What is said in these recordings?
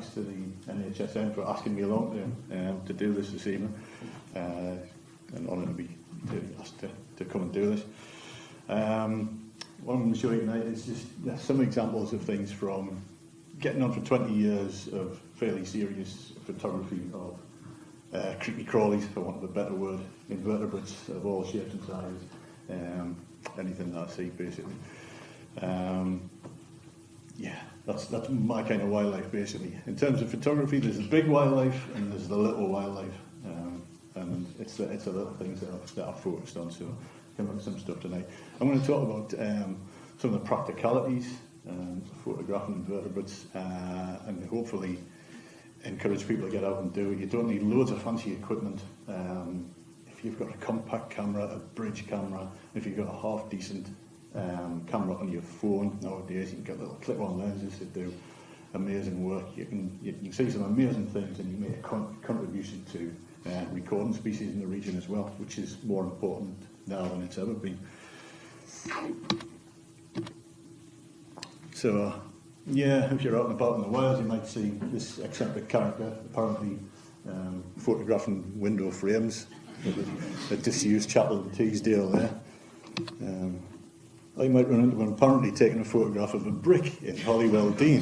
thanks to the NHSN for asking me along to do this evening. An honour to be asked to come and do this. What I'm going to show you tonight is just some examples of things from getting on for 20 years of fairly serious photography of creepy crawlies, for want of a better word, invertebrates of all shapes and sizes, anything that I see basically. Yeah, that's my kind of wildlife basically. In terms of photography, there's the big wildlife and there's the little wildlife, and it's the little things that I've focused on. So come up with some stuff tonight. I'm going to talk about some of the practicalities of photographing invertebrates, and hopefully encourage people to get out and do it. You don't need loads of fancy equipment. If you've got a compact camera, a bridge camera, if you've got a half decent camera on your phone nowadays, you can get little clip-on lenses that do amazing work. You can see some amazing things, and you make a contribution to recording species in the region as well, which is more important now than it's ever been. So yeah, if you're out and about in the wild, you might see this eccentric character apparently photographing window frames at a disused chapel in Teesdale there. I might run into one apparently taking a photograph of a brick in Holywell Dean.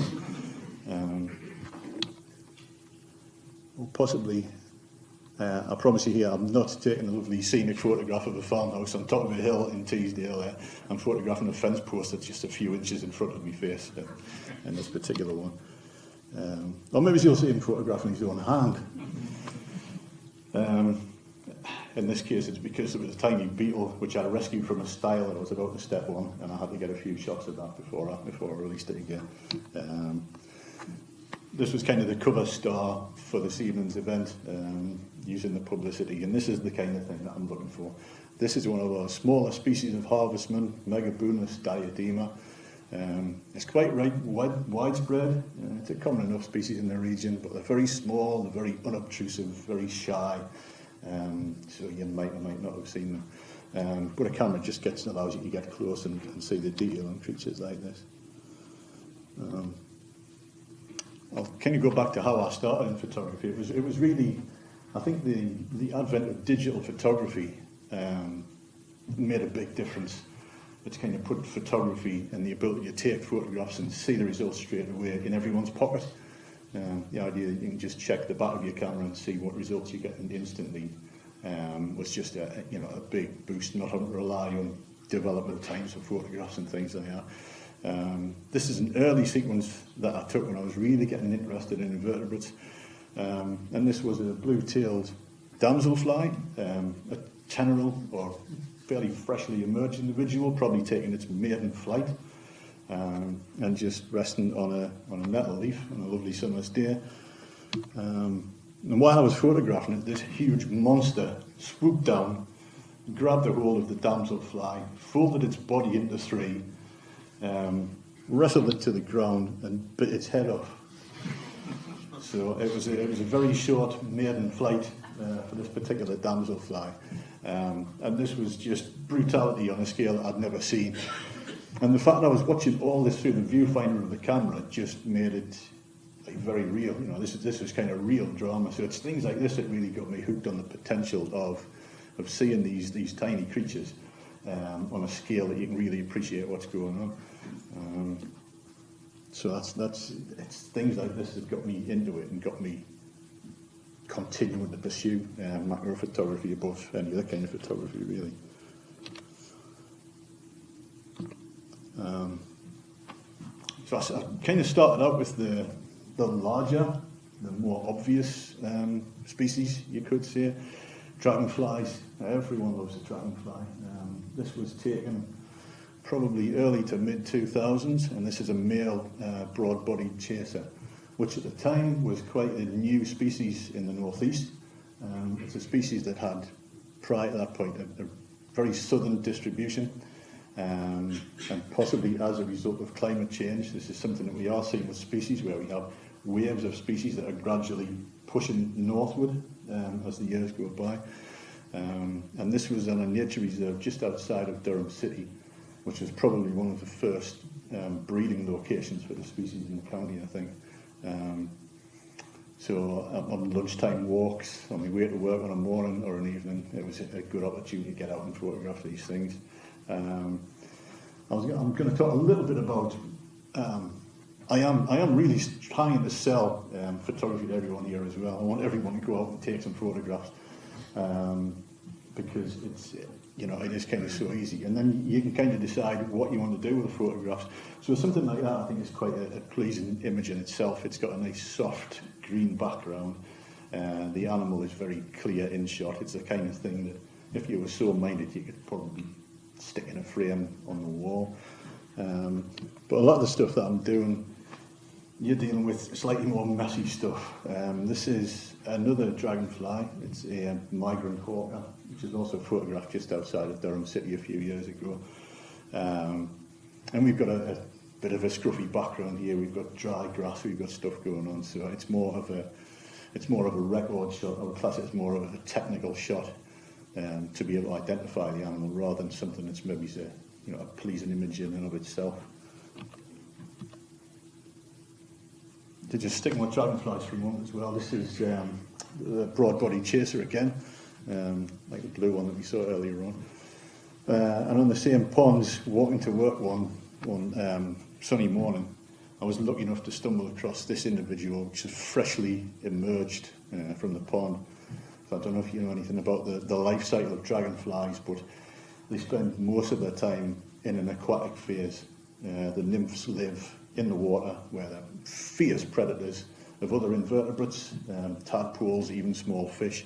Or possibly, I promise you here, I'm not taking a lovely scenic photograph of a farmhouse on top of a hill in Teesdale there. I'm photographing a fence post that's just a few inches in front of my face in this particular one. Or maybe you'll see him photographing his own hand. In this case, it's because there was a tiny beetle which I rescued from a stile that I was about to step on, and I had to get a few shots of that before I released it again. This was kind of the cover star for this evening's event, using the publicity, and this is the kind of thing that I'm looking for. This is one of our smaller species of Harvestmen, Megabunus diadema. It's quite widespread. It's a common enough species in the region, but they're very small, they're very unobtrusive, very shy. So you might or might not have seen them. But a camera just allows you to get close and see the detail on creatures like this. I'll kind of go back to how I started in photography. It was really, I think the advent of digital photography made a big difference. It's kind of put photography and the ability to take photographs and see the results straight away in everyone's pocket. The idea that you can just check the back of your camera and see what results you get instantly was just a big boost, not having to rely on development times for photographs and things like that. This is an early sequence that I took when I was really getting interested in invertebrates, and this was a blue-tailed damselfly, a teneral or fairly freshly emerged individual, probably taking its maiden flight. And just resting on a nettle leaf on a lovely summer's day. And while I was photographing it, this huge monster swooped down, grabbed a hold of the damselfly, folded its body into three, wrestled it to the ground and bit its head off. So it was a very short maiden flight for this particular damselfly. And this was just brutality on a scale that I'd never seen. And the fact that I was watching all this through the viewfinder of the camera just made it very real. This was kind of real drama. So it's things like this that really got me hooked on the potential of seeing these tiny creatures on a scale that you can really appreciate what's going on. So it's things like this that got me into it and got me continuing to pursue macro photography above any other kind of photography, really. So I kind of started out with the larger, the more obvious species, you could say. Dragonflies. Everyone loves a dragonfly. This was taken probably early to mid-2000s, and this is a male broad-bodied chaser, which at the time was quite a new species in the northeast. It's a species that had, prior to that point, a very southern distribution. And possibly as a result of climate change, this is something that we are seeing with species, where we have waves of species that are gradually pushing northward as the years go by. And this was on a nature reserve just outside of Durham City, which was probably one of the first breeding locations for the species in the county, I think. So on lunchtime walks, on my way to work on a morning or an evening, it was a good opportunity to get out and photograph these things. I'm going to talk a little bit about. I am really trying to sell photography to everyone here as well. I want everyone to go out and take some photographs because it's, you know, it is kind of so easy. And then you can kind of decide what you want to do with the photographs. So something like that, I think, is quite a pleasing image in itself. It's got a nice soft green background. The animal is very clear in shot. It's the kind of thing that, if you were so minded, you could probably stick in a frame on the wall. But a lot of the stuff that I'm doing, you're dealing with slightly more messy stuff. This is another dragonfly. It's a migrant hawker, which is also photographed just outside of Durham City a few years ago. And we've got a bit of a scruffy background here. We've got dry grass, we've got stuff going on. So it's more of a record shot. I would class it as more of a technical shot to be able to identify the animal rather than something that's maybe a pleasing image in and of itself. To just stick with dragonflies for a moment as well, this is the broad-bodied chaser again, like the blue one that we saw earlier on. And on the same ponds, walking to work one sunny morning, I was lucky enough to stumble across this individual, which is freshly emerged from the pond. So I don't know if you know anything about the life cycle of dragonflies, but they spend most of their time in an aquatic phase. The nymphs live in the water, where they're fierce predators of other invertebrates, tadpoles, even small fish.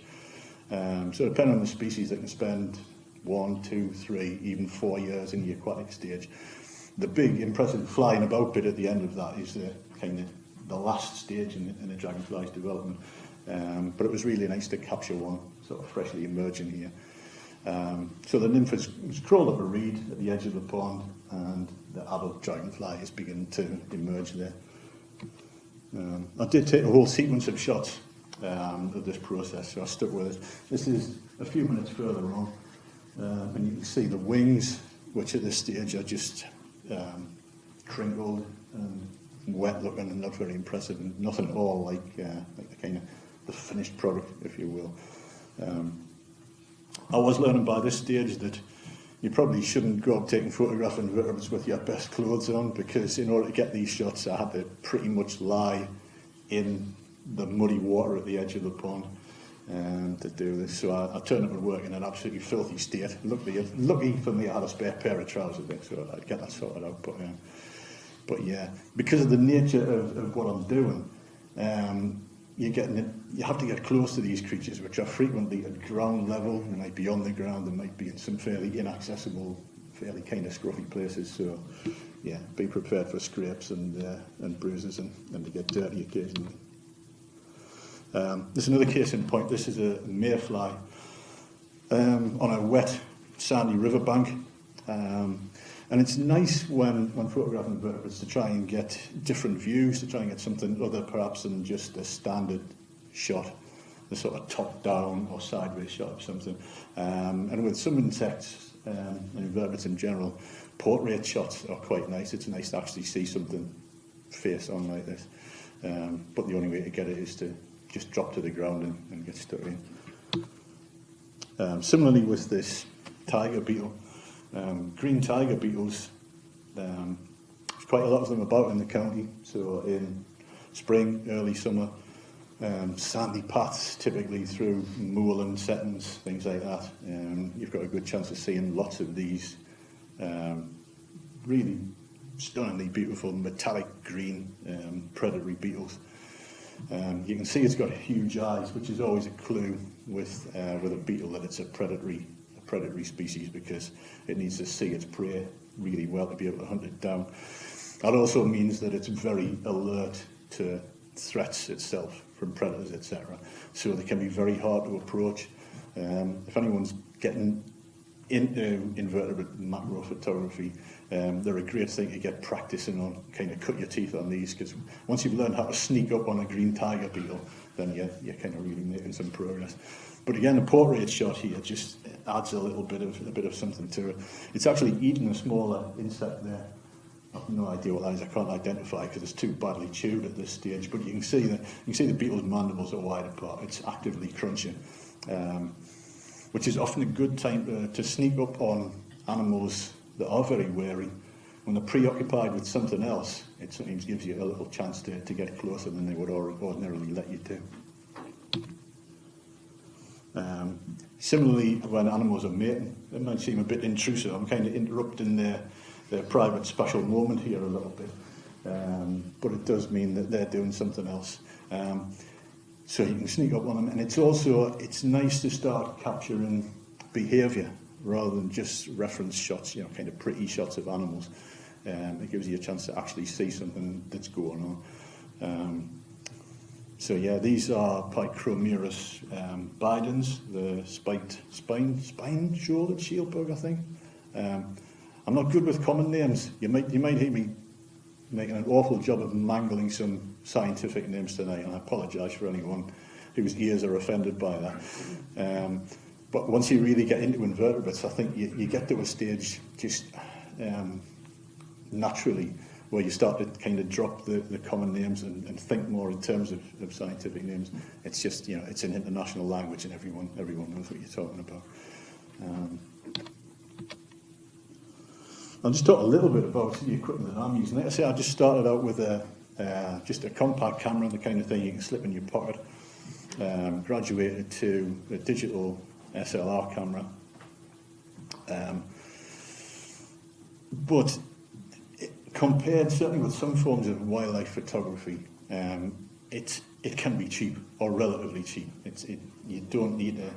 So depending on the species, they can spend 1, 2, 3, even 4 years in the aquatic stage. The big, impressive flying about bit at the end of that is the last stage in the dragonfly's development. But it was really nice to capture one sort of freshly emerging here. So the nymph has crawled up a reed at the edge of the pond, and the adult dragonfly is beginning to emerge there. I did take a whole sequence of shots of this process, so I stuck with it. This is a few minutes further on, and you can see the wings, which at this stage are just crinkled and wet looking and not very impressive, and nothing at all like the kind of the finished product, if you will. I was learning by this stage that you probably shouldn't go up taking photographs of invertebrates with your best clothes on, because in order to get these shots I had to pretty much lie in the muddy water at the edge of the pond to do this. So I turned up at work in an absolutely filthy state. Lucky for me I had a spare pair of trousers there, so I'd get that sorted out. But yeah, because of the nature of what I'm doing, you have to get close to these creatures, which are frequently at ground level. They might be on the ground, they might be in some fairly inaccessible, fairly kind of scruffy places. So yeah, be prepared for scrapes and bruises and to get dirty occasionally. There's another case in point. This is a mayfly on a wet, sandy riverbank. And it's nice when photographing invertebrates to try and get different views, to try and get something other perhaps than just a standard shot, the sort of top-down or sideways shot of something. And with some insects and invertebrates in general, portrait shots are quite nice. It's nice to actually see something face on like this. But the only way to get it is to just drop to the ground and get stuck in. Similarly with this tiger beetle, green tiger beetles, there's quite a lot of them about in the county. So in spring, early summer, sandy paths typically through moorland settings, things like that. You've got a good chance of seeing lots of these really stunningly beautiful metallic green predatory beetles. You can see it's got huge eyes, which is always a clue with a beetle that it's a predatory species, because it needs to see its prey really well to be able to hunt it down. That also means that it's very alert to threats itself from predators, etc. So they can be very hard to approach. If anyone's getting into invertebrate macro photography, they're a great thing to get practicing on, kind of cut your teeth on these, because once you've learned how to sneak up on a green tiger beetle, then you're kind of really making some progress. But again, the portrait shot here just adds a bit of something to it. It's actually eating a smaller insect there, I've no idea what that is. I can't identify because it's too badly chewed at this stage. But you can see the beetle's mandibles are wide apart. It's actively crunching, which is often a good time to sneak up on animals that are very wary. When they're preoccupied with something else, it sometimes gives you a little chance to get closer than they would ordinarily let you do. Similarly, when animals are mating, it might seem a bit intrusive. I'm kind of interrupting their private special moment here a little bit, but it does mean that they're doing something else. So you can sneak up on them, and it's nice to start capturing behaviour rather than just reference shots, kind of pretty shots of animals. It gives you a chance to actually see something that's going on. So yeah, these are Picromerus bidens, the spiked spine-shouldered shieldbug, I think. I'm not good with common names. You might hear me making an awful job of mangling some scientific names tonight, and I apologise for anyone whose ears are offended by that. But once you really get into invertebrates, I think you get to a stage just naturally where you start to kind of drop the common names and think more in terms of scientific names. It's just, it's an international language and everyone knows what you're talking about. I'll just talk a little bit about the equipment that I'm using. Like I say, I just started out with just a compact camera, the kind of thing you can slip in your pocket. Graduated to a digital SLR camera. But compared certainly with some forms of wildlife photography, it can be cheap or relatively cheap. You don't need to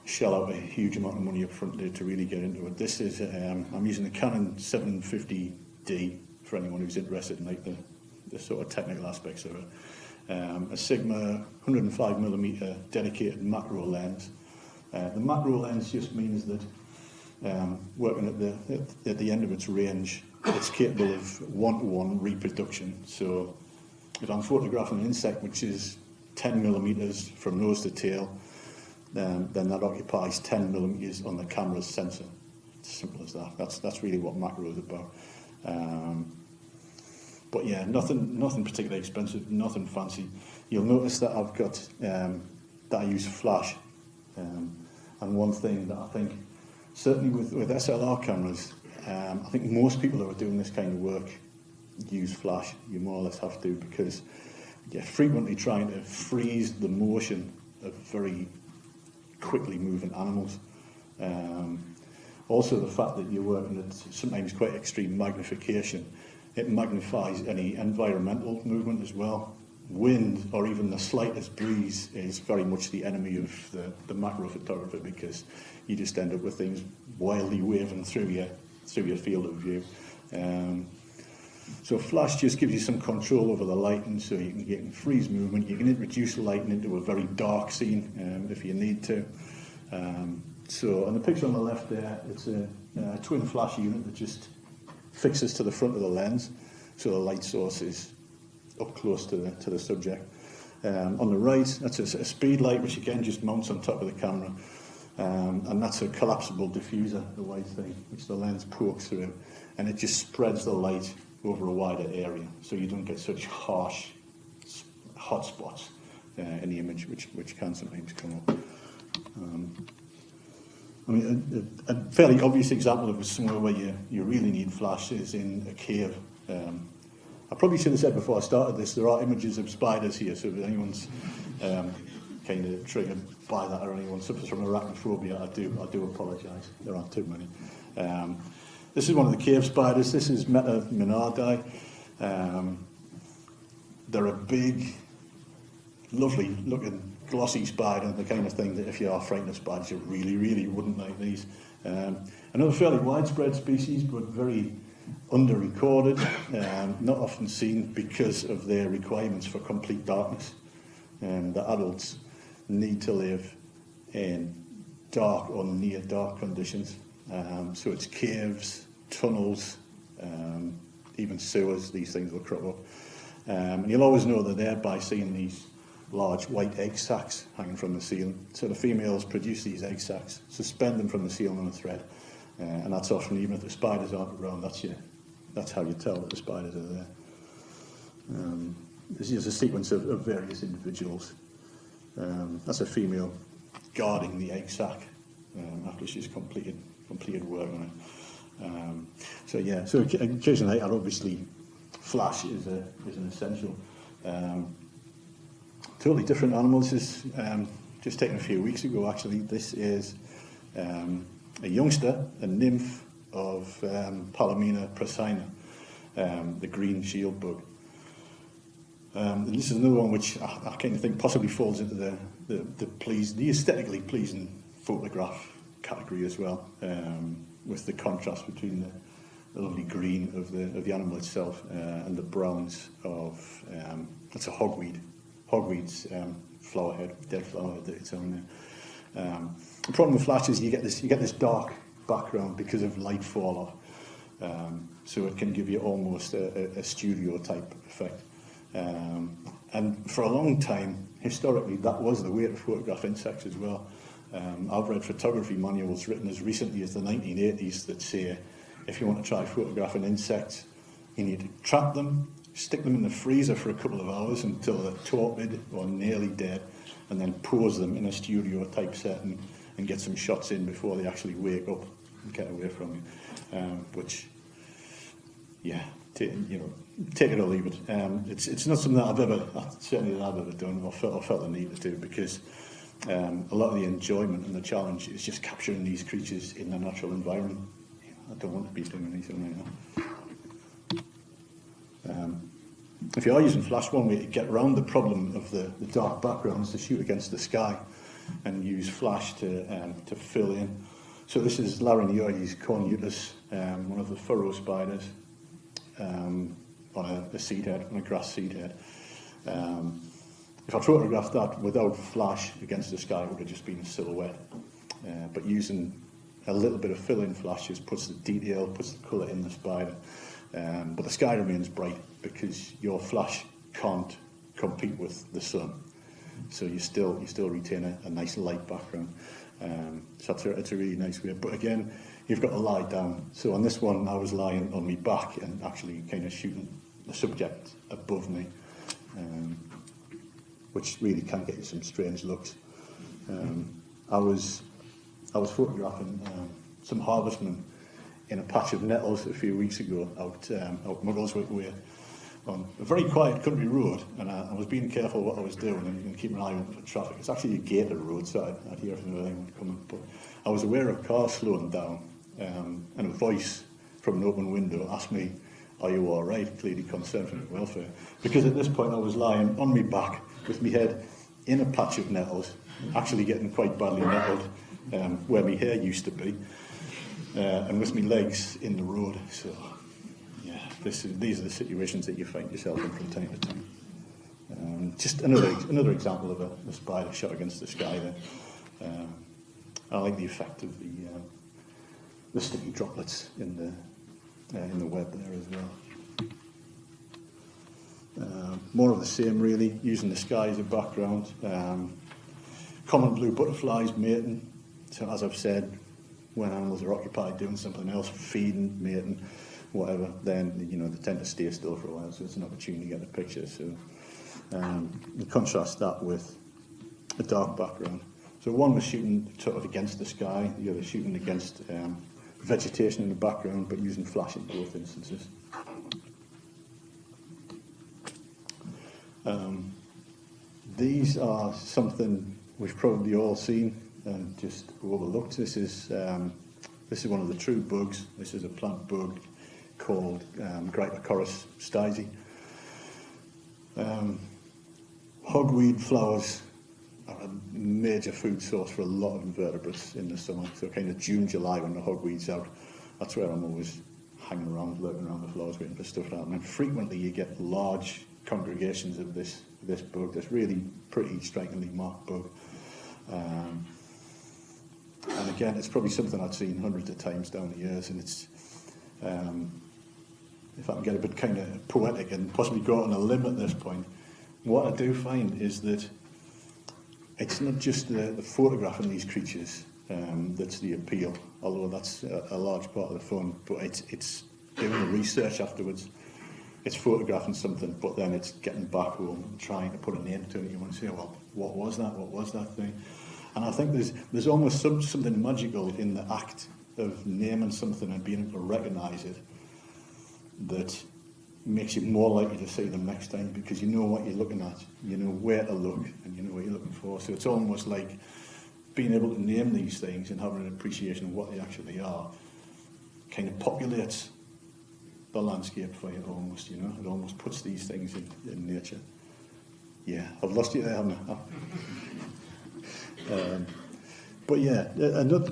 shell out a huge amount of money up front to really get into it. This is I'm using the Canon 750D for anyone who's interested in like the sort of technical aspects of it. A Sigma 105mm dedicated macro lens. The macro lens just means that working at the end of its range, it's capable of one-to-one reproduction. So if I'm photographing an insect which is 10mm from nose to tail, then that occupies 10mm on the camera's sensor. It's simple as that. That's really what macro is about. But yeah, nothing particularly expensive, nothing fancy. You'll notice that I've got that I use flash, and one thing that I think certainly with SLR cameras, I think most people who are doing this kind of work use flash. You more or less have to, because you're frequently trying to freeze the motion of very quickly moving animals. Also the fact that you're working at sometimes quite extreme magnification, it magnifies any environmental movement as well. Wind or even the slightest breeze is very much the enemy of the macro photographer, because you just end up with things wildly waving through your field of view. So flash just gives you some control over the lighting, so you can freeze movement. You can introduce lighting into a very dark scene if you need to. So on the picture on the left there, it's a twin flash unit that just fixes to the front of the lens, so the light source is up close to the subject. On the right, that's a speed light, which again just mounts on top of the camera, and that's a collapsible diffuser, the white thing, which the lens pokes through, and it just spreads the light over a wider area, so you don't get such harsh hot spots in the image, which can sometimes come up. I mean, a fairly obvious example of somewhere where you really need flash is in a cave. I probably should have said before I started this, there are images of spiders here, so if anyone's kind of triggered by that, or anyone suffers from arachnophobia, I do apologise. There aren't too many. This is one of the cave spiders. This is Meta minardi. They're a big, lovely looking glossy spider, the kind of thing that if you are frightened of spiders, you really, really wouldn't like these. Another fairly widespread species, but very under-recorded, not often seen because of their requirements for complete darkness. The adults need to live in dark or near dark conditions. So it's caves, tunnels, even sewers, these things will crop up. And you'll always know they're there by seeing these large white egg sacs hanging from the ceiling. So the females produce these egg sacs, suspend them from the ceiling on a thread, and that's often, even if the spiders aren't around, that's your that's how you tell that the spiders are there. This is a sequence of various individuals. That's a female guarding the egg sac after she's completed work on it. So occasionally, and obviously, flash is an essential. Totally different animals. This is just taken a few weeks ago. Actually, this is a youngster, a nymph of Palomina prasina, the green shield bug. And this is another one which I kind of think possibly falls into the aesthetically pleasing photograph category as well, with the contrast between the lovely green of the animal itself and the browns of it's a hogweed's flower head, dead flower head that it's on there. The problem with flash is you get this dark background because of light fall off, so it can give you almost a studio type effect. And for a long time, historically, that was the way to photograph insects as well. I've read photography manuals written as recently as the 1980s that say if you want to try photographing insects, you need to trap them, stick them in the freezer for a couple of hours until they're torpid or nearly dead, and then pose them in a studio type setting and get some shots in before they actually wake up and get away from you. Which, yeah, take it or leave it. It's not something that I've ever done or felt the need to do, because a lot of the enjoyment and the challenge is just capturing these creatures in their natural environment. I don't want to be doing anything like that. If you are using flash, one way to get around the problem of the dark background is to shoot against the sky and use flash to fill in. So this is Larynioides cornutus, one of the furrow spiders, on a seed head, on a grass seed head. If I photographed that without flash against the sky, it would have just been a silhouette. But using a little bit of fill-in flash just puts the detail, puts the colour in the spider. But the sky remains bright because your flash can't compete with the sun. So you still retain a nice light background. So it's a really nice way. But again, you've got to lie down. So on this one, I was lying on my back and actually kind of shooting the subject above me, which really can get you some strange looks. I was photographing some harvestmen in a patch of nettles a few weeks ago out Muggleswick Way on a very quiet country road, and I was being careful what I was doing and keeping an eye open for traffic. It's actually a gated road, so I'd hear if anyone coming, but I was aware of cars slowing down, and a voice from an open window asked me, "Are you all right?" Clearly concerned for my welfare, because at this point I was lying on my back with my head in a patch of nettles, actually getting quite badly nettled where my hair used to be, and with my legs in the road. So, yeah, these are the situations that you find yourself in from time to time. Just another example of a spider shot against the sky there. I like the effect of the sticky droplets in the web there as well. More of the same, really, using the sky as a background. Common blue butterflies mating. So as I've said, when animals are occupied doing something else, feeding, mating, whatever, then they tend to stay still for a while, so it's an opportunity to get a picture. So you contrast that with a dark background. So one was shooting sort of against the sky, the other shooting against vegetation in the background, but using flash in both instances. These are something we've probably all seen and just overlooked. This is one of the true bugs. This is a plant bug called Grypocoris styzi. Hogweed flowers are a major food source for a lot of invertebrates in the summer. So kind of June, July, when the hogweed's out, that's where I'm always hanging around, lurking around the flowers, waiting for stuff to happen. And frequently you get large congregations of this bug, this really pretty strikingly marked bug. And again, it's probably something I've seen hundreds of times down the years, and it's if I can get a bit kind of poetic and possibly go out on a limb at this point, what I do find is that it's not just the photographing these creatures that's the appeal, although that's a large part of the fun, but it's doing the research afterwards. It's photographing something, but then it's getting back home and trying to put a name to it. You want to say, well, what was that? What was that thing? And I think there's almost something magical in the act of naming something and being able to recognise it that makes you more likely to see them next time, because you know what you're looking at, you know where to look, and you know what you're looking for. So it's almost like being able to name these things and having an appreciation of what they actually are kind of populates the landscape for you almost, you know. It almost puts these things in nature. Yeah, I've lost you there, haven't I? But yeah,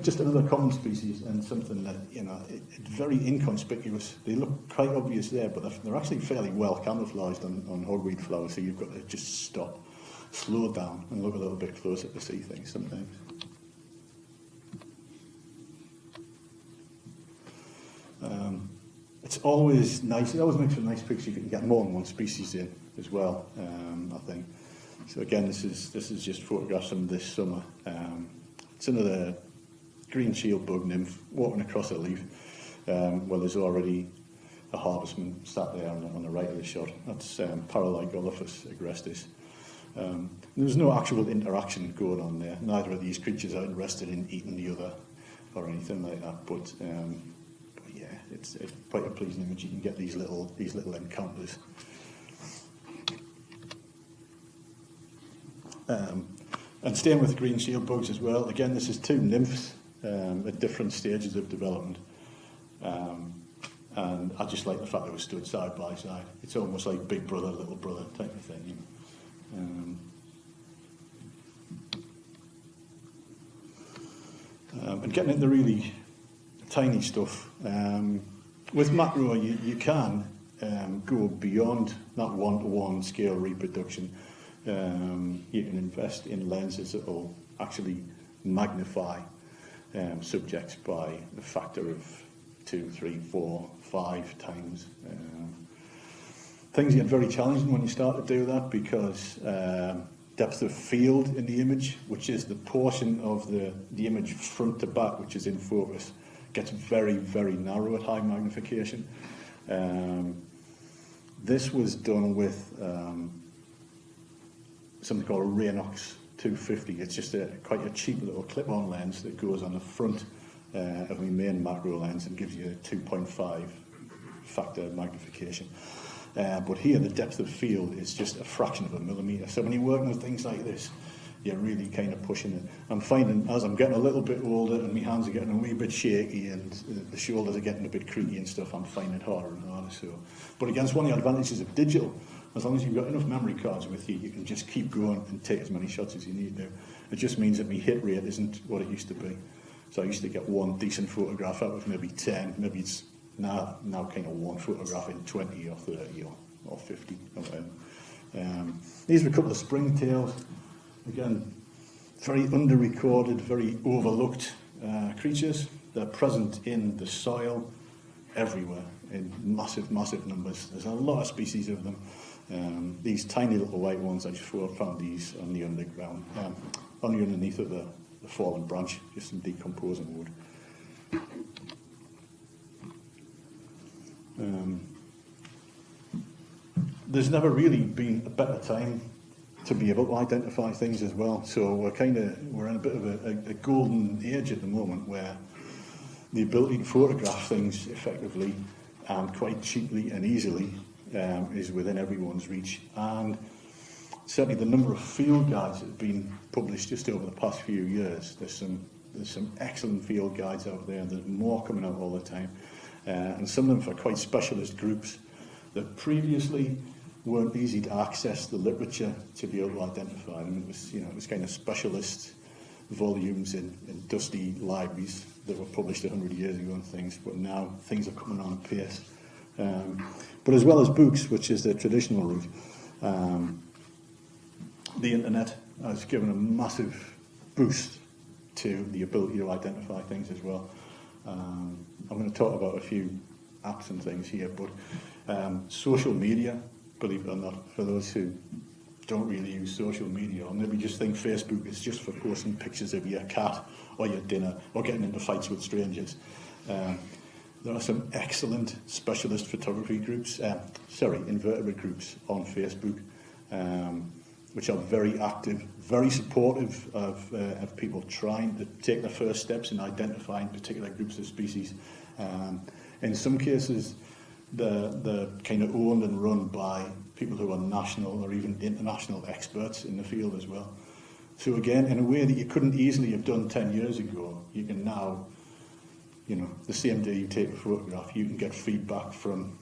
just another common species, and something that, you know, it's very inconspicuous. They look quite obvious there, but they're actually fairly well camouflaged on hogweed flowers, so you've got to just stop, slow down, and look a little bit closer to see things sometimes. It's always nice, it always makes for a nice picture if you can get more than one species in as well, I think. So again, this is just photographs from this summer. It's another green shield bug nymph walking across a leaf. Well, there's already a harvestman sat there on the right of the shot. That's Paralygolophus agrestis. There's no actual interaction going on there. Neither of these creatures are interested in eating the other or anything like that. But yeah, it's quite a pleasing image. You can get these little encounters. And staying with green shield bugs as well, again, this is two nymphs at different stages of development. And I just like the fact that they stood side by side. It's almost like big brother, little brother type of thing. And getting into really tiny stuff. With macro, you can go beyond that one-to-one scale reproduction. You can invest in lenses that will actually magnify subjects by a factor of 2, 3, 4, 5 times. Things get very challenging when you start to do that, because depth of field in the image, which is the portion of the image front to back which is in focus, gets very, very narrow at high magnification. This was done with something called a Raynox 250. It's just quite a cheap little clip-on lens that goes on the front of my main macro lens and gives you a 2.5 factor magnification. But here the depth of field is just a fraction of a millimetre. So when you're working with things like this, you're really kind of pushing it. I'm finding as I'm getting a little bit older and my hands are getting a wee bit shaky and the shoulders are getting a bit creaky and stuff, I'm finding it harder and harder. So, but against one of the advantages of digital, as long as you've got enough memory cards with you, you can just keep going and take as many shots as you need to. It just means that my hit rate isn't what it used to be. So I used to get one decent photograph out of maybe 10, maybe it's now kind of one photograph in 20 or 30 or 50. These are a couple of springtails. Again, very under-recorded, very overlooked creatures. They're present in the soil everywhere in massive, massive numbers. There's a lot of species of them. These tiny little white ones, I just found these on the underground, on the underneath of the fallen branch, just some decomposing wood. There's never really been a better time to be able to identify things as well. So we're in a bit of a golden age at the moment, where the ability to photograph things effectively and quite cheaply and easily is within everyone's reach. And certainly the number of field guides that have been published just over the past few years, there's some excellent field guides out there, and there's more coming out all the time. And some of them for quite specialist groups that previously weren't easy to access the literature to be able to identify them. It was kind of specialist volumes in dusty libraries that were published 100 years ago and things, but now things are coming on apace. But as well as books, which is the traditional route, the internet has given a massive boost to the ability to identify things as well. I'm going to talk about a few apps and things here, but social media, believe it or not, for those who don't really use social media, or maybe just think Facebook is just for posting pictures of your cat or your dinner or getting into fights with strangers. There are some excellent specialist photography groups, invertebrate groups on Facebook, which are very active, very supportive of people trying to take the first steps in identifying particular groups of species. In some cases, they're kind of owned and run by people who are national or even international experts in the field as well. So again, in a way that you couldn't easily have done 10 years ago, you can now, the same day you take a photograph, you can get feedback from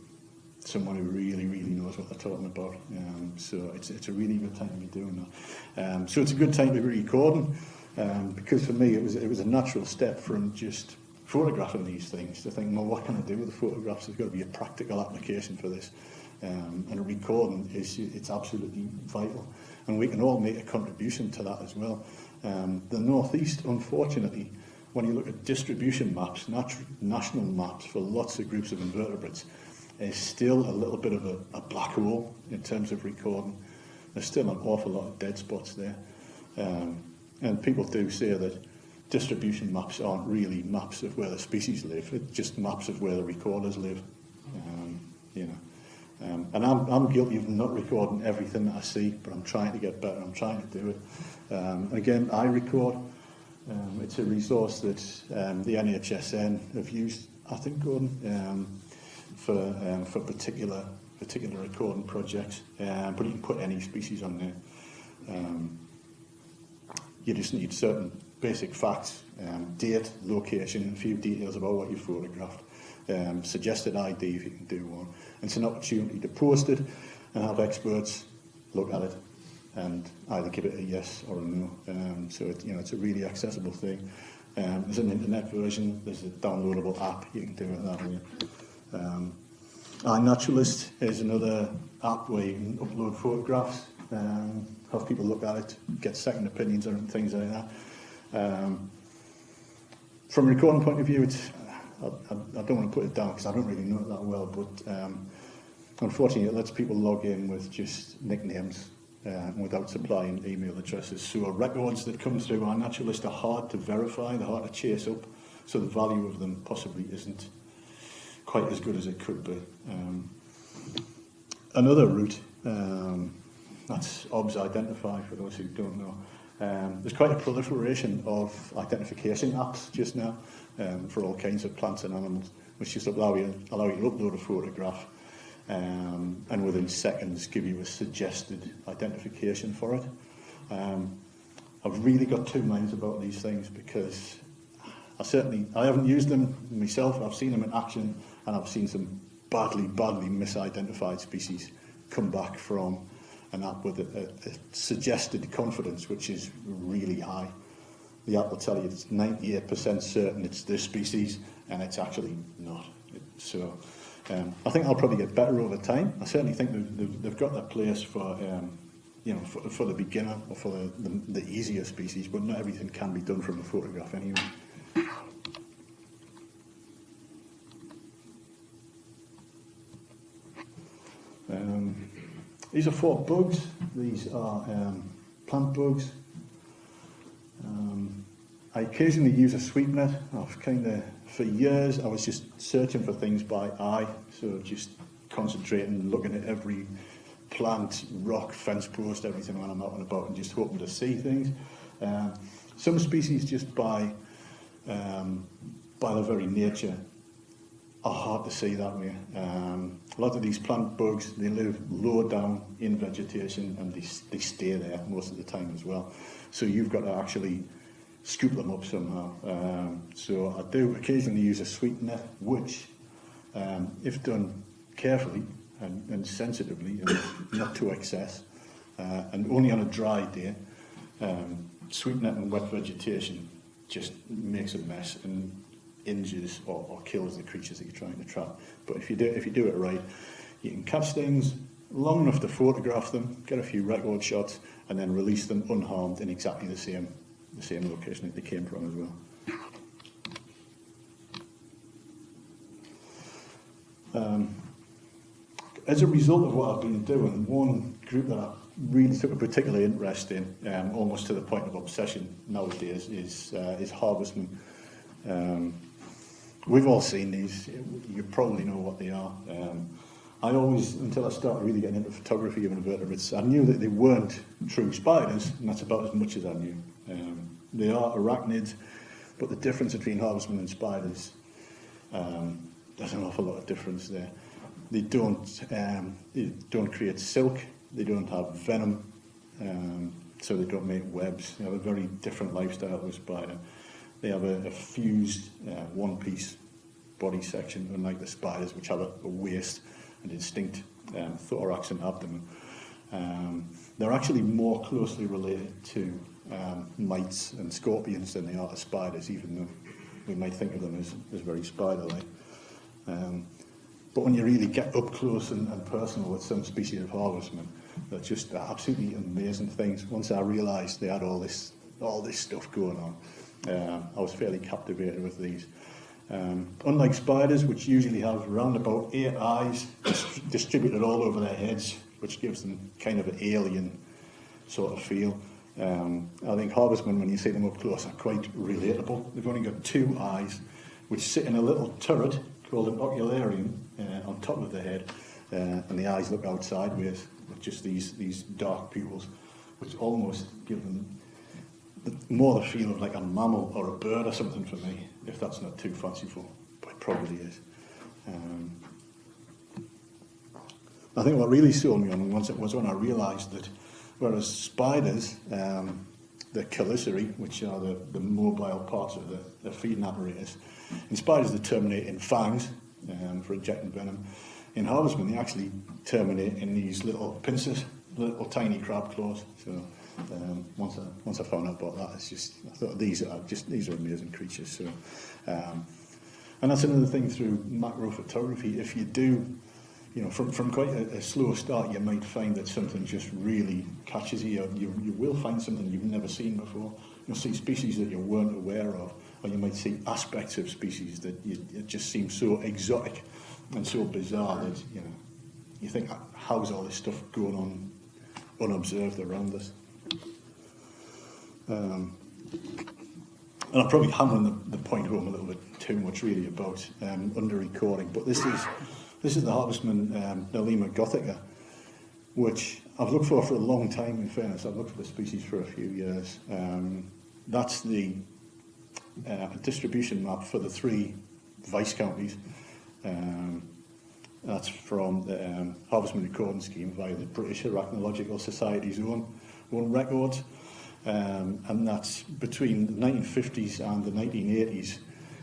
someone who really, really knows what they're talking about. So it's a really good time to be doing that. So it's a good time to be recording, because for me it was a natural step from just photographing these things to think, well, what can I do with the photographs? There's got to be a practical application for this. And a recording it's absolutely vital. And we can all make a contribution to that as well. The Northeast, unfortunately, when you look at distribution maps, national maps for lots of groups of invertebrates, is still a little bit of a black hole in terms of recording. There's still an awful lot of dead spots there. And people do say that distribution maps aren't really maps of where the species live, it's just maps of where the recorders live. And I'm guilty of not recording everything that I see, but I'm trying to get better, I'm trying to do it. Again, I record. It's a resource that the NHSN have used, I think, Gordon, for particular recording projects. But you can put any species on there. You just need certain basic facts, date, location, a few details about what you photographed, suggested ID if you can do one. And it's an opportunity to post it and have experts look at it and either give it a yes or a no. So it's a really accessible thing. There's an internet version, there's a downloadable app, you can do it that way. iNaturalist is another app where you can upload photographs, have people look at it, get second opinions and things like that. From a recording point of view, I don't want to put it down because I don't really know it that well, but unfortunately it lets people log in with just nicknames without supplying email addresses. So records that come through iNaturalist are hard to verify, they're hard to chase up, so the value of them possibly isn't quite as good as it could be. Another route, that's OBS Identify for those who don't know. There's quite a proliferation of identification apps just now for all kinds of plants and animals, which just allow you to upload a photograph and within seconds give you a suggested identification for it. I've really got two minds about these things because I haven't used them myself. I've seen them in action and I've seen some badly misidentified species come back from an app with a suggested confidence which is really high. The app will tell you it's 98% certain it's this species and it's actually not. So I think I'll probably get better over time. I certainly think they've got their place for for the beginner or for the easier species, but not everything can be done from a photograph anyway. These are 4 bugs. These are plant bugs. I occasionally use a sweep net. For years, I was just searching for things by eye, so just concentrating, looking at every plant, rock, fence post, everything when I'm out and about, and just hoping to see things. Some species, just by their very nature, are hard to see that way. A lot of these plant bugs, they live low down in vegetation and they stay there most of the time as well. So you've got to actually scoop them up somehow. So I do occasionally use a sweep net, which, if done carefully and sensitively and not to excess, and only on a dry day, sweep net and wet vegetation just makes a mess and injures or kills the creatures that you're trying to trap. But if you do it right, you can catch things long enough to photograph them, get a few record shots, and then release them unharmed in exactly the same location that they came from as well. As a result of what I've been doing, one group that I really took a particular interest in, almost to the point of obsession nowadays, is Harvestmen. we've all seen these. You probably know what they are. I always, until I started really getting into photography of invertebrates, I knew that they weren't true spiders, and that's about as much as I knew. They are arachnids, but the difference between harvestmen and spiders, there's an awful lot of difference there. They don't create silk, they don't have venom, so they don't make webs. They have a very different lifestyle to a spider. They have a fused one-piece body section, unlike the spiders, which have a waist and distinct thorax and abdomen. They're actually more closely related to mites and scorpions than they are to spiders, even though we might think of them as very spider-like. But when you really get up close and personal with some species of harvestmen, they're just absolutely amazing things. Once I realised they had all this stuff going on, I was fairly captivated with these. Unlike spiders, which usually have around about 8 eyes distributed all over their heads, which gives them kind of an alien sort of feel. I think harvestmen, when you see them up close, are quite relatable. They've only got 2 eyes, which sit in a little turret called an ocularium on top of the head, and the eyes look out sideways with just these dark pupils, which almost give them more the feel of like a mammal or a bird or something for me, if that's not too fanciful, but it probably is. I think what really sold me on was when I realised that whereas spiders, the chelicerae, which are the mobile parts of the feeding apparatus, in spiders they terminate in fangs for injecting venom. In harvestmen they actually terminate in these little pincers, little tiny crab claws. So once I found out about that, I thought these are amazing creatures. So, and that's another thing through macro photography. If you do, from quite a slow start, you might find that something just really catches you. You will find something you've never seen before. You'll see species that you weren't aware of, or you might see aspects of species that it just seems so exotic and so bizarre that you think, how's all this stuff going on unobserved around us? And I'm probably hammering the point home a little bit too much really about under recording, but this is the Harvestmen Nelema gothica, which I've looked for a long time. In fairness, I've looked for the species for a few years. That's the distribution map for the 3 vice counties. That's from the Harvestmen Recording Scheme via the British Arachnological Society's own records. And that's between the 1950s and the 1980s.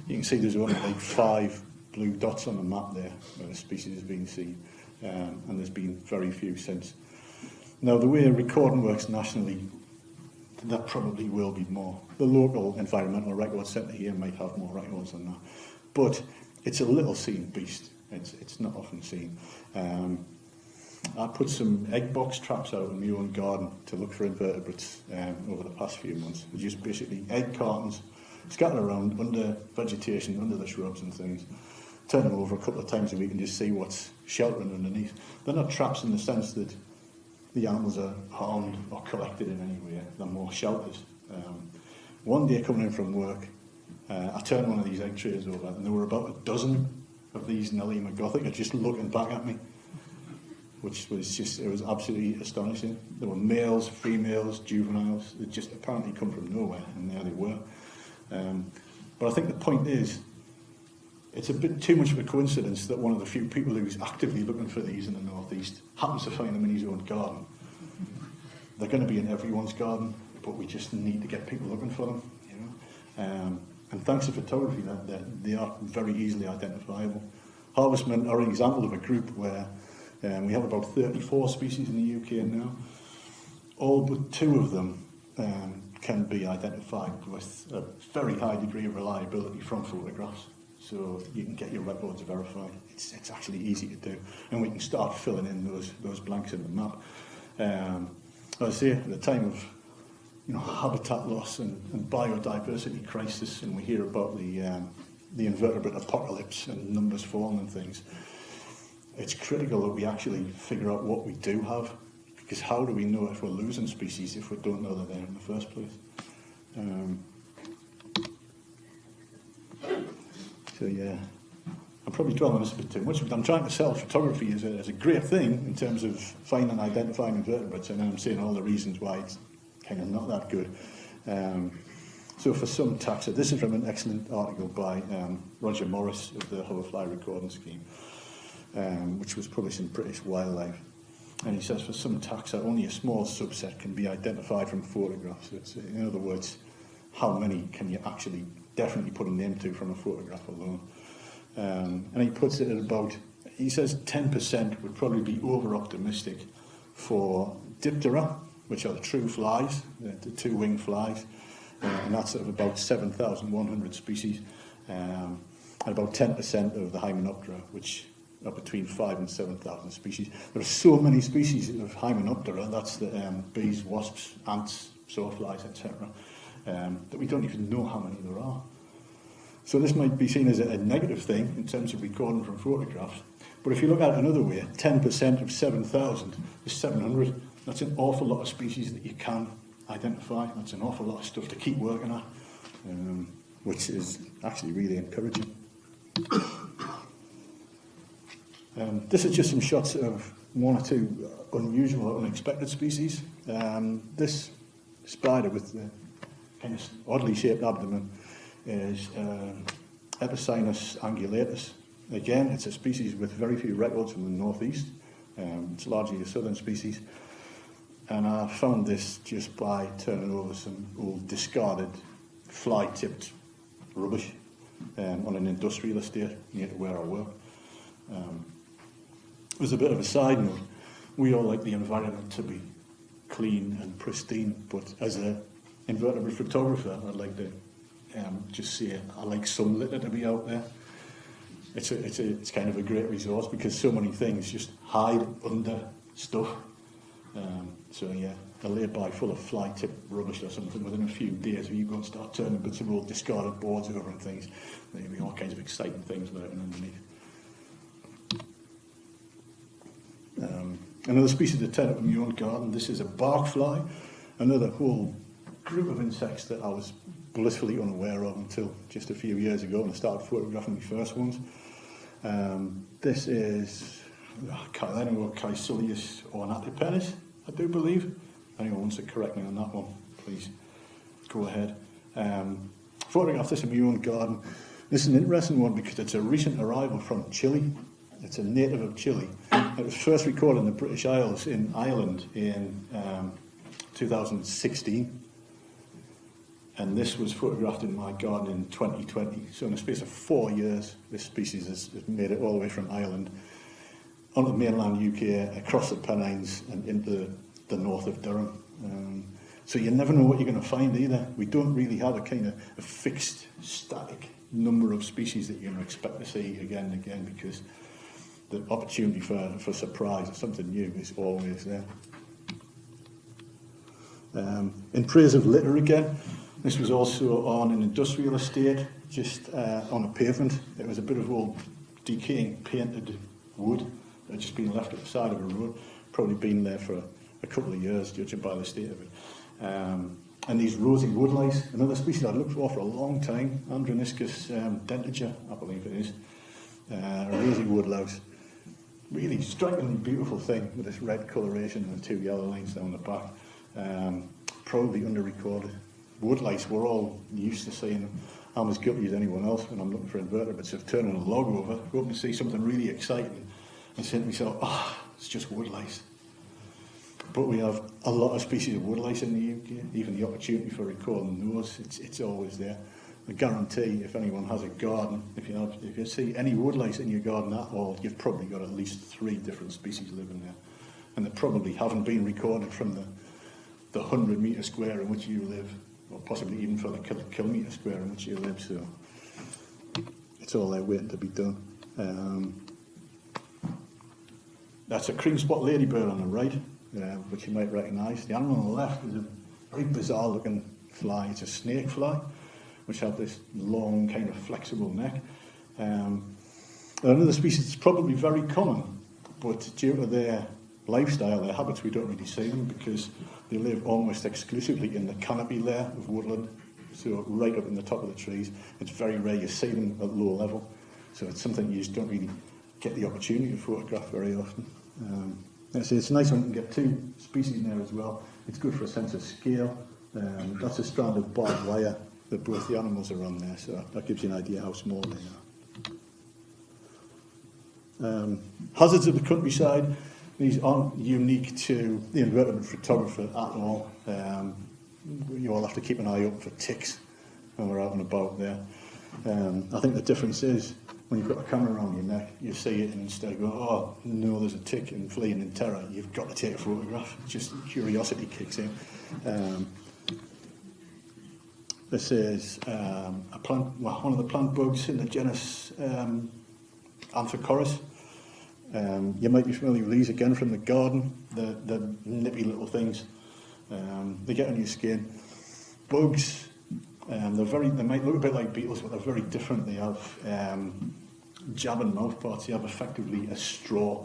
You can see there's only like 5 blue dots on the map there where the species has been seen, and there's been very few since. Now, the way recording works nationally, there probably will be more. The local Environmental Records Centre here might have more records than that, but it's a little seen beast. It's not often seen. I put some egg box traps out in my own garden to look for invertebrates over the past few months. They're just basically egg cartons scattered around under vegetation, under the shrubs and things. Turn them over a couple of times a week and just see what's sheltering underneath. They're not traps in the sense that the animals are harmed or collected in any way. They're more shelters. One day coming in from work, I turned one of these egg trays over and there were about a dozen of these Nelema gothica just looking back at me, which was it was absolutely astonishing. There were males, females, juveniles. They'd just apparently come from nowhere, and there they were. But I think the point is, it's a bit too much of a coincidence that one of the few people who's actively looking for these in the northeast happens to find them in his own garden. They're going to be in everyone's garden, but we just need to get people looking for them. And thanks to photography, they are very easily identifiable. Harvestmen are an example of a group where we have about 34 species in the UK now. All but 2 of them can be identified with a very high degree of reliability from photographs. So you can get your records verified. It's actually easy to do. And we can start filling in those blanks in the map. As I say, at the time of habitat loss and biodiversity crisis, and we hear about the invertebrate apocalypse and numbers falling and things, it's critical that we actually figure out what we do have, because how do we know if we're losing species if we don't know they're there in the first place? So yeah, I'm probably dwelling on this a bit too much, but I'm trying to sell photography as a great thing in terms of finding and identifying invertebrates, and then I'm saying all the reasons why it's kind of not that good. So for some taxa, this is from an excellent article by Roger Morris of the Hoverfly Recording Scheme, which was published in British Wildlife. And he says for some taxa, only a small subset can be identified from photographs. It's, in other words, how many can you actually definitely put a name to from a photograph alone? And he puts it at about, he says 10% would probably be over-optimistic for Diptera, which are the true flies, the two-winged flies, and that's sort of about 7,100 species, and about 10% of the Hymenoptera, which are between 5,000 and 7,000 species. There are so many species of Hymenoptera, that's the bees, wasps, ants, sawflies, etc., that we don't even know how many there are. So this might be seen as a negative thing in terms of recording from photographs. But if you look at it another way, 10% of 7,000 is 700. That's an awful lot of species that you can identify. That's an awful lot of stuff to keep working at, which is actually really encouraging. This is just some shots of one or two unusual or unexpected species. This spider with the kind of oddly shaped abdomen is Epicynus angulatus. Again, it's a species with very few records from the northeast. It's largely a southern species. And I found this just by turning over some old discarded fly-tipped rubbish on an industrial estate near to where I work. As a bit of a side note, we all like the environment to be clean and pristine, but as an invertebrate photographer, I'd like to just say I like some litter to be out there. It's kind of a great resource because so many things just hide under stuff. So yeah, a lay-by full of fly-tipped rubbish or something within a few days, if you go and start turning bits of old discarded boards over and things, there'll be all kinds of exciting things lurking underneath. Another species to turn up in your own garden, this is a bark fly, another whole group of insects that I was blissfully unaware of until just a few years ago when I started photographing my first ones. This is Caesulius ornatipenis, I do believe. If anyone wants to correct me on that one, please go ahead. Photographed this in my own garden. This is an interesting one because it's a recent arrival from Chile. It's a native of Chile. It was first recorded in the British Isles in Ireland in 2016. And this was photographed in my garden in 2020. So in the space of 4 years, this species has made it all the way from Ireland onto the mainland UK, across the Pennines and into the north of Durham. So you never know what you're going to find either. We don't really have a kind of a fixed, static number of species that you're going to expect to see again and again, because the opportunity for surprise or something new is always there. In praise of litter again, this was also on an industrial estate, just on a pavement. It was a bit of old decaying painted wood that had just been left at the side of a road, probably been there for a couple of years, judging by the state of it. And these rosy woodlice, another species I'd looked for a long time, Androniscus dentiger, I believe it is, a rosy woodlouse. Really strikingly beautiful thing with this red coloration and the two yellow lines down the back. Probably under-recorded. Woodlice, we're all used to seeing them. I'm as guilty as anyone else when I'm looking for invertebrates of turning a log over, hoping to see something really exciting, and saying to myself, it's just woodlice. But we have a lot of species of woodlice in the UK, even the opportunity for recording those, it's always there. I guarantee if anyone has a garden, if you see any woodlice in your garden at all, you've probably got at least 3 different species living there. And they probably haven't been recorded from the 100 metre square in which you live, or possibly even for the kilometre square in which you live, so it's all there waiting to be done. That's a cream spot ladybird on the right, which you might recognise. The animal on the left is a very bizarre looking fly. It's a snake fly, which have this long kind of flexible neck. Another species that's probably very common, but due to their lifestyle, their habits, we don't really see them because they live almost exclusively in the canopy layer of woodland. so right up in the top of the trees. It's very rare you see them at low level, so it's something you just don't really get the opportunity to photograph very often. So it's a nice one to get 2 species in there as well. It's good for a sense of scale. That's a strand of barbed wire that both the animals are on there, so that gives you an idea how small they are. Hazards of the countryside. These aren't unique to the invertebrate photographer at all. You all have to keep an eye open for ticks when we're out and about there. I think the difference is when you've got a camera around your neck, you see it and instead of going, oh no, there's a tick and fleeing in terror, you've got to take a photograph. Just curiosity kicks in. This is a plant, well, one of the plant bugs in the genus Anthocorus. You might be familiar with these again from the garden, the nippy little things. They get on your skin. Bugs, they might look a bit like beetles, but they're very different. They have jabbing mouth parts. They have effectively a straw,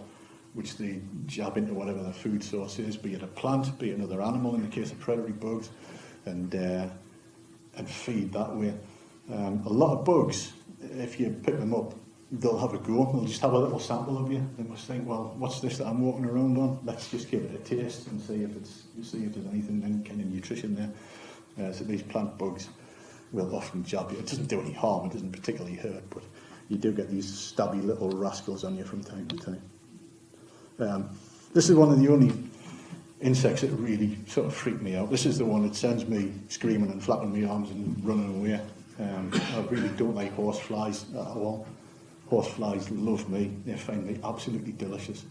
which they jab into whatever their food source is, be it a plant, be it another animal in the case of predatory bugs, and feed that way. A lot of bugs, if you pick them up, they'll have a go. They'll just have a little sample of you. They must think, well, what's this that I'm walking around on? Let's just give it a taste and see if there's anything, any kind of nutrition there. So these plant bugs will often jab you. It doesn't do any harm. It doesn't particularly hurt, but you do get these stabby little rascals on you from time to time. This is one of the only insects that really sort of freak me out. This is the one that sends me screaming and flapping my arms and running away. I really don't like horseflies at all. Horseflies love me. They find me absolutely delicious.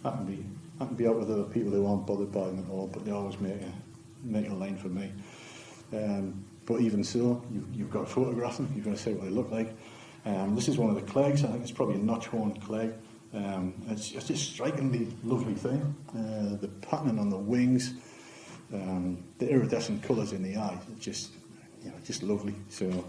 I can be out with other people who aren't bothered by them at all, but they always make a line for me. But even so, you've got to photograph them. You've got to see what they look like. This is one of the clegs. I think it's probably a notch-horned cleg. It's just a strikingly lovely thing. The pattern on the wings, the iridescent colours in the eyes, it's just lovely. So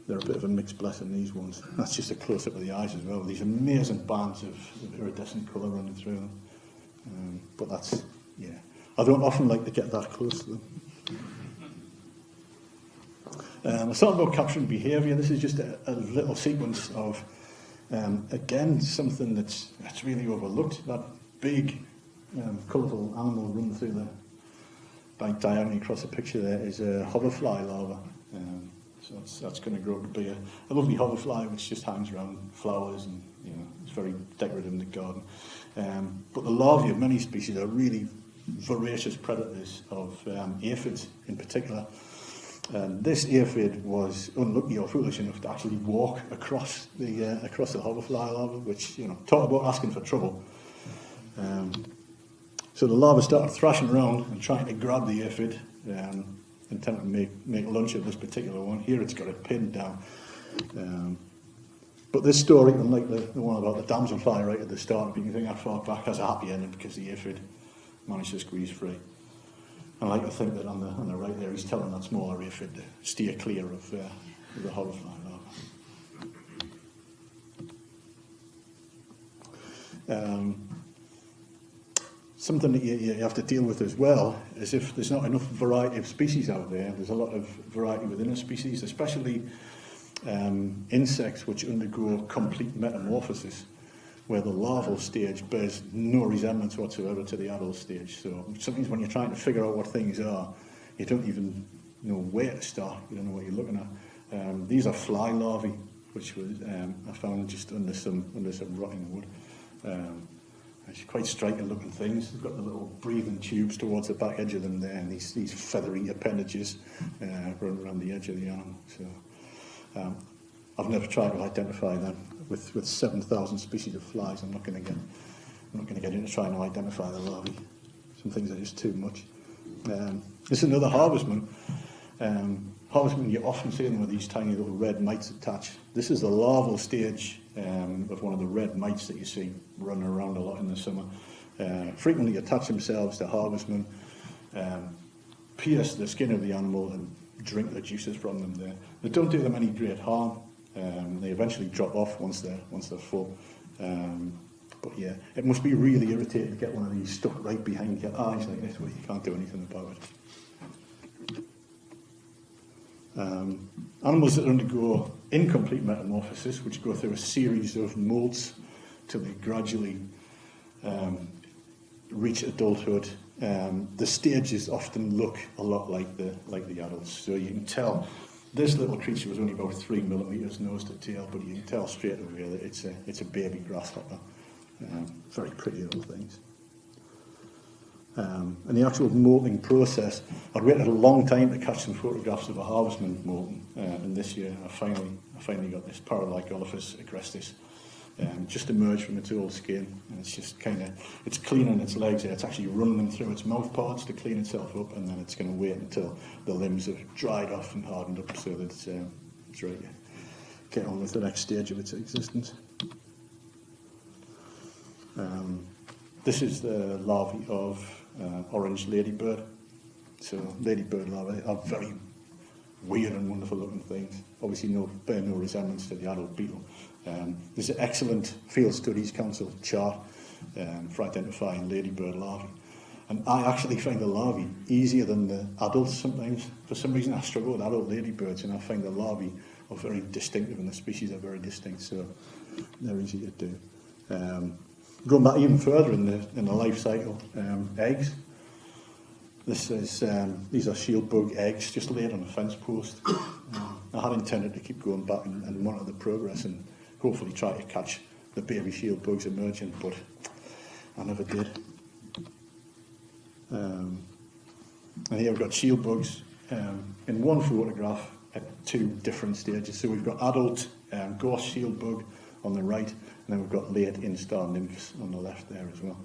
they're a bit of a mixed blessing, these ones. That's just a close-up of the eyes as well. These amazing bands of iridescent colour running through them. But that's, yeah. I don't often like to get that close to them. I was talking about capturing behaviour. This is just a little sequence of, again, something that's really overlooked. That big, colourful animal running through diagonally across the picture there is a hoverfly larva. So that's going to grow up to be a lovely hoverfly which just hangs around flowers and it's very decorative in the garden. But the larvae of many species are really voracious predators of aphids in particular. This aphid was unlucky or foolish enough to actually walk across the hoverfly larva, which talk about asking for trouble. So the larva started thrashing around and trying to grab the aphid. Intended to make lunch of this particular one. Here it's got it pinned down. But this story, unlike the one about the damselfly right at the start, if you can think that far back, has a happy ending because the aphid managed to squeeze free. I like to think that on the right there, he's telling that smaller aphid to steer clear of the hoverfly larva. Something that you have to deal with as well is if there's not enough variety of species out there. There's a lot of variety within a species, especially insects which undergo complete metamorphosis, where the larval stage bears no resemblance whatsoever to the adult stage. So sometimes when you're trying to figure out what things are, you don't even know where to start. You don't know what you're looking at. These are fly larvae, which was I found just under some rotting wood. It's quite striking looking things. They've got the little breathing tubes towards the back edge of them there, and these feathery appendages running around the edge of the animal. So I've never tried to identify them. With 7,000 species of flies, I'm not going to get into trying to identify the larvae. Some things are just too much. This is another harvestman. Harvestmen, you often see them with these tiny little red mites attached. This is the larval stage of one of the red mites that you see running around a lot in the summer. Frequently attach themselves to harvestmen, pierce the skin of the animal and drink the juices from them there. They don't do them any great harm. They eventually drop off once they're full. But yeah, it must be really irritating to get one of these stuck right behind your eyes like this where you can't do anything about it. Animals that undergo incomplete metamorphosis, which go through a series of moults till they gradually reach adulthood, the stages often look a lot like the adults. So you can tell this little creature was only about 3 millimeters nose to tail, but you can tell straight away that it's a baby grasshopper. Very pretty little things. And the actual molting process, I'd waited a long time to catch some photographs of a Harvestmen molting, and this year I finally got this Paralicolphus agrestis just emerged from its old skin, and it's just it's cleaning its legs there. It's actually running them through its mouth parts to clean itself up, and then it's going to wait until the limbs have dried off and hardened up so that it's ready to get on with the next stage of its existence. This is the larvae of orange ladybird. So ladybird larvae are very weird and wonderful looking things. Obviously bear no resemblance to the adult beetle. There's an excellent Field Studies Council chart for identifying ladybird larvae. And I actually find the larvae easier than the adults sometimes. For some reason I struggle with adult ladybirds, and I find the larvae are very distinctive and the species are very distinct, so they're easy to do. Going back even further in the life cycle, eggs. These are shield bug eggs just laid on a fence post. I had intended to keep going back and monitor the progress and hopefully try to catch the baby shield bugs emerging, but I never did. And here we've got shield bugs in one photograph at 2 different stages. So we've got adult ghost shield bug on the right, and then we've got late instar nymphs on the left there as well.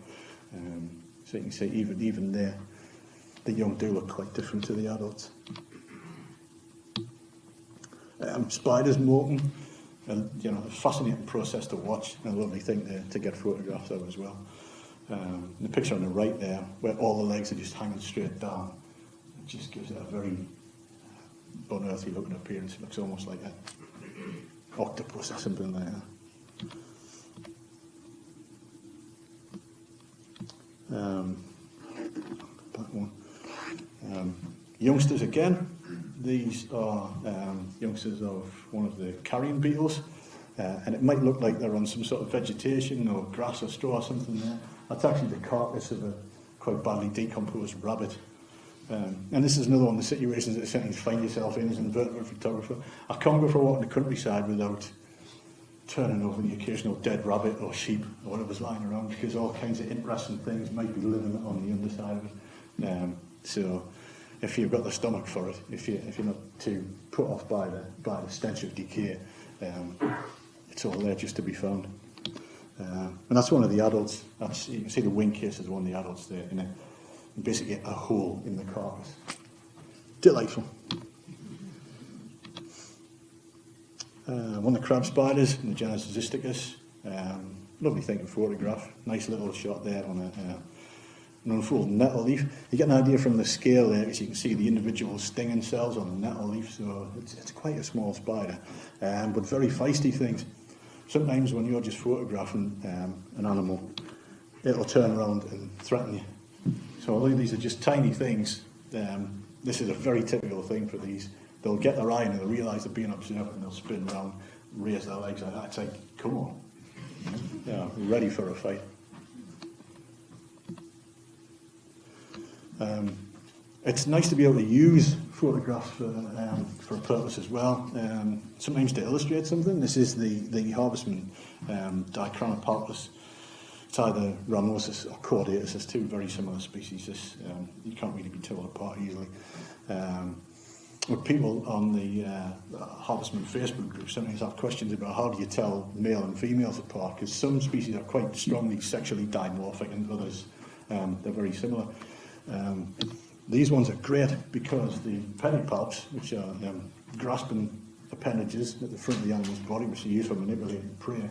So you can see even there, the young do look quite different to the adults. Spiders molting, and a fascinating process to watch, and a lovely thing to get photographs of as well. The picture on the right there, where all the legs are just hanging straight down, it just gives it a very unearthly looking appearance. It looks almost like an octopus or something like that. Back one. Youngsters again. These are youngsters of one of the carrion beetles, and it might look like they're on some sort of vegetation or grass or straw or something there. That's actually the carcass of a quite badly decomposed rabbit. And this is another one of the situations that you certainly find yourself in as an invertebrate photographer. I can't go for a walk in the countryside without turning over the occasional dead rabbit or sheep or whatever's lying around, because all kinds of interesting things might be living on the underside of it. So if you've got the stomach for it, if you're not too put off by the stench of decay, it's all there just to be found. And that's one of the adults. You can see the wing case is one of the adults there, in basically a hole in the carcass. Delightful. One of the crab spiders in the genus Zysticus. Lovely thing to photograph. Nice little shot there on an unfolded nettle leaf. You get an idea from the scale there, because you can see the individual stinging cells on the nettle leaf, so it's quite a small spider, but very feisty things. Sometimes when you're just photographing an animal, it'll turn around and threaten you. So although these are just tiny things, this is a very typical thing for these. They'll get their eye and they'll realise they're being observed, and they'll spin around, raise their legs like that. It's like, come on. Yeah, ready for a fight. It's nice to be able to use photographs for a purpose as well. Sometimes to illustrate something. This is the Harvestmen Dicranopalpus. It's either ramosus or caudatus. There's 2 very similar species. You can't really be told apart easily. With people on the Harvestmen Facebook group sometimes have questions about how do you tell male and females apart, because some species are quite strongly sexually dimorphic and others they're very similar. These ones are great because the pedipalps, which are grasping appendages at the front of the animal's body, which are used for manipulating prey,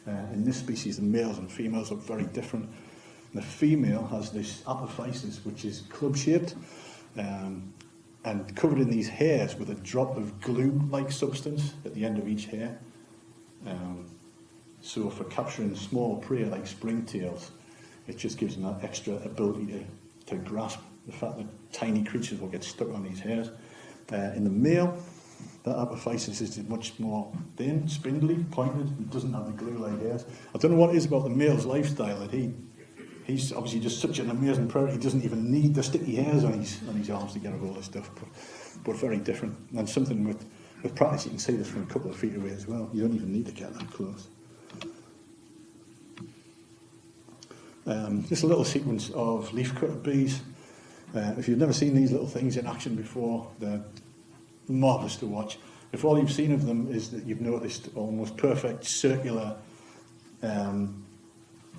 in this species the males and females are very different. The female has this apophysis, which is club-shaped, and covered in these hairs with a drop of glue-like substance at the end of each hair. So for capturing small prey like springtails, it just gives them that extra ability to grasp the fact that tiny creatures will get stuck on these hairs. In the male, That apophysis is much more thin, spindly, pointed. It doesn't have the glue-like hairs. I don't know what it is about the male's lifestyle that he's obviously just such an amazing predator. He doesn't even need the sticky hairs on his arms to get a hold of stuff. But very different. And something with practice, you can see this from a couple of feet away as well. You don't even need to get that close. Just a little sequence of leafcutter bees. If you've never seen these little things in action before, they're marvellous to watch. If all you've seen of them is that you've noticed almost perfect circular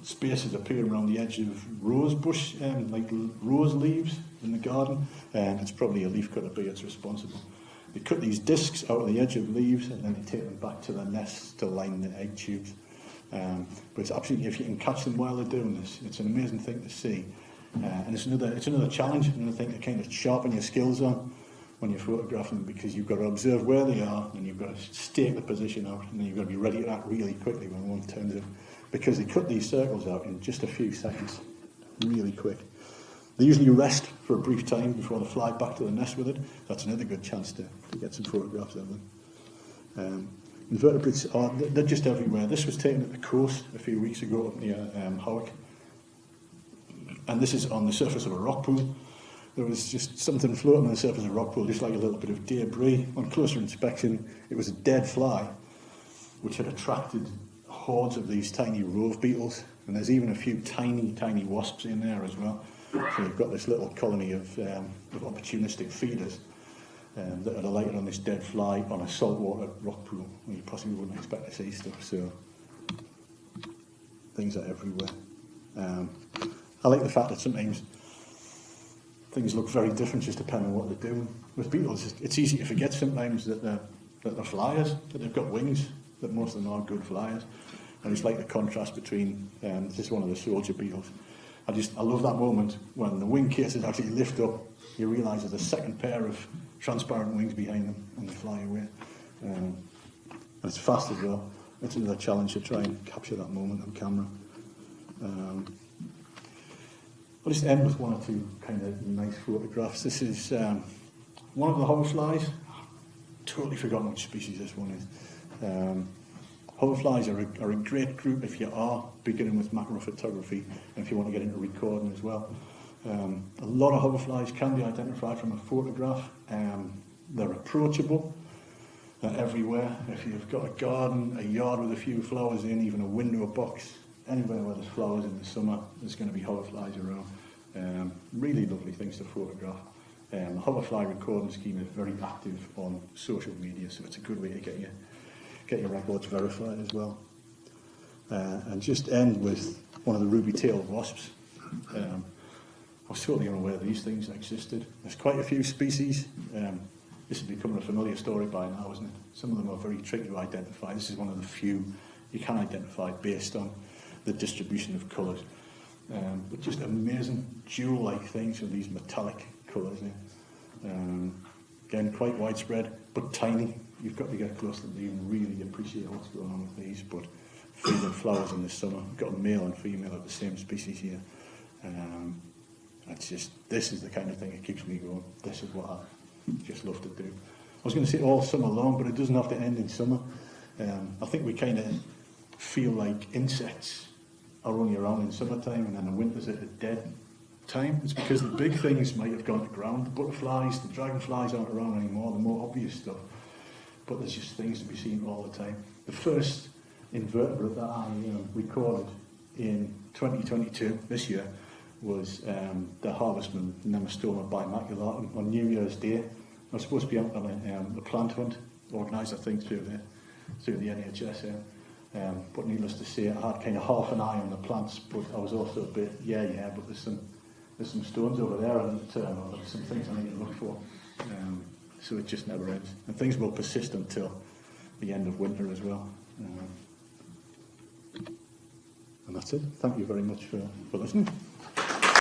spaces appear around the edge of rose bush, like rose leaves in the garden, it's probably a leafcutter bee that's responsible. They cut these discs out of the edge of leaves and then they take them back to their nests to line the egg tubes. But it's absolutely, if you can catch them while they're doing this, it's an amazing thing to see. And it's another challenge, another thing to kind of sharpen your skills on when you're photographing them, because you've got to observe where they are and you've got to stake the position out, and then you've got to be ready to act really quickly when one turns in, because they cut these circles out in just a few seconds, really quick. They usually rest for a brief time before they fly back to the nest with it. That's another good chance to get some photographs of them. Invertebrates they're just everywhere. This was taken at the coast a few weeks ago up near Howick, and this is on the surface of a rock pool. There was just something floating on the surface of a rock pool, just like a little bit of debris. On closer inspection, it was a dead fly, which had attracted hordes of these tiny rove beetles, and there's even a few tiny, tiny wasps in there as well. So you've got this little colony of opportunistic feeders that are alighted on this dead fly on a saltwater rock pool, where you possibly wouldn't expect to see stuff. So things are everywhere. I like the fact that sometimes things look very different just depending on what they're doing. With beetles, it's easy to forget sometimes that they're flyers, that they've got wings, that most of them are good flyers. And it's like the contrast between, this is one of the soldier beetles. I love that moment when the wing cases actually lift up, you realise there's a second pair of transparent wings behind them and they fly away. And it's fast as well. It's another challenge to try and capture that moment on camera. I'll just end with one or two kind of nice photographs. This is one of the hoverflies. Totally forgotten which species this one is. Hoverflies are a great group if you are beginning with macro photography and if you want to get into recording as well. A lot of hoverflies can be identified from a photograph. They're approachable. They're everywhere. If you've got a garden, a yard with a few flowers in, even a window box, anywhere where there's flowers in the summer, there's going to be hoverflies around. Really lovely things to photograph. The hoverfly recording scheme is very active on social media, so it's a good way to get your records verified as well. And just end with one of the ruby-tailed wasps. I was totally unaware these things existed. There's quite a few species. This is becoming a familiar story by now, isn't it? Some of them are very tricky to identify. This is one of the few you can identify based on the distribution of colours. But just amazing jewel-like things with these metallic colours. Again, quite widespread, but tiny. You've got to get close to them to even really appreciate what's going on with these. But feeding flowers in the summer. We've got a male and female of the same species here. This is the kind of thing that keeps me going. This is what I just love to do. I was going to say all summer long, but it doesn't have to end in summer. I think we kind of feel like insects are only around in summertime, and then the winter's at a dead time. It's because the big things might have gone to ground. The butterflies, the dragonflies aren't around anymore, the more obvious stuff. But there's just things to be seen all the time. The first invertebrate that I recorded in 2022, this year, was the Harvestmen Nemastoma bimaculatum on New Year's Day. I was supposed to be out on a plant hunt, organised I think through the NHS. But needless to say, I had kind of half an eye on the plants, but I was also a bit, but there's some stones over there, and there's some things I need to look for. So it just never ends. And things will persist until the end of winter as well. And that's it. Thank you very much for listening.